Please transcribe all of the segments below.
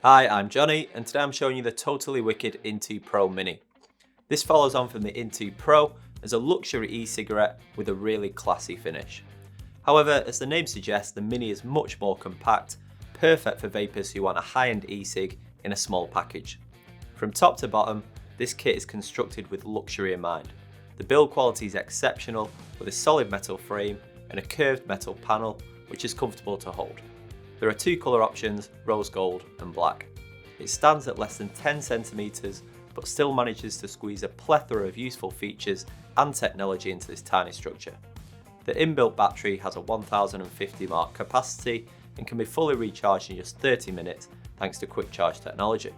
Hi, I'm Jonny, and today I'm showing you the totally wicked INTU Pro Mini. This follows on from the INTU Pro as a luxury e-cigarette with a really classy finish. However, as the name suggests, the Mini is much more compact, perfect for vapers who want a high-end e-cig in a small package. From top to bottom, this kit is constructed with luxury in mind. The build quality is exceptional with a solid metal frame and a curved metal panel which is comfortable to hold. There are two colour options, rose gold and black. It stands at less than 10 cm but still manages to squeeze a plethora of useful features and technology into this tiny structure. The inbuilt battery has a 1050 mAh capacity and can be fully recharged in just 30 minutes thanks to quick charge technology.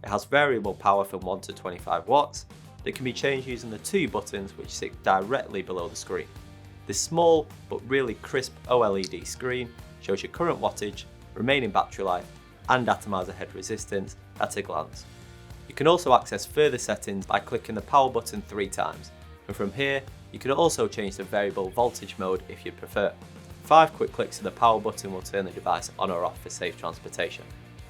It has variable power from 1 to 25 watts that can be changed using the two buttons which sit directly below the screen. This small but really crisp OLED screen shows your current wattage, remaining battery life and atomizer head resistance at a glance. You can also access further settings by clicking the power button 3 times, and from here you can also change the variable voltage mode if you prefer. 5 quick clicks of the power button will turn the device on or off for safe transportation.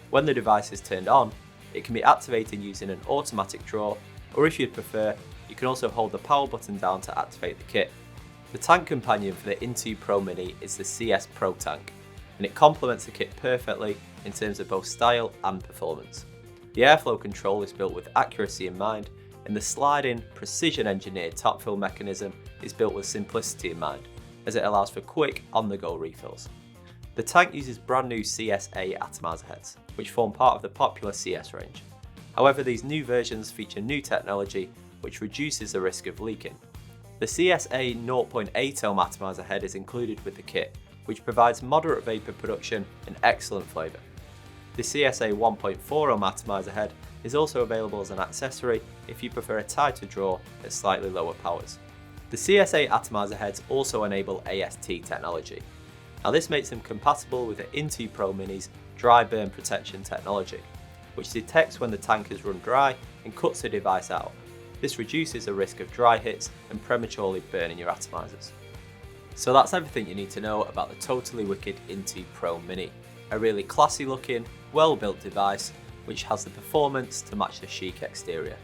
When the device is turned on, it can be activated using an automatic draw, or if you'd prefer, you can also hold the power button down to activate the kit. The tank companion for the INTU Pro Mini is the CS Pro tank, and it complements the kit perfectly in terms of both style and performance. The airflow control is built with accuracy in mind, and the sliding, precision-engineered top fill mechanism is built with simplicity in mind, as it allows for quick, on-the-go refills. The tank uses brand new CSA atomizer heads, which form part of the popular CS range. However, these new versions feature new technology which reduces the risk of leaking. The CSA 0.8 ohm atomizer head is included with the kit, which provides moderate vapor production and excellent flavour. The CSA 1.4 ohm atomizer head is also available as an accessory if you prefer a tighter draw at slightly lower powers. The CSA atomizer heads also enable AST technology. Now this makes them compatible with the INTU Pro Mini's dry burn protection technology, which detects when the tank has run dry and cuts the device out. This reduces the risk of dry hits and prematurely burning your atomizers. So that's everything you need to know about the totally wicked INTU Pro Mini. A really classy looking, well built device which has the performance to match the chic exterior.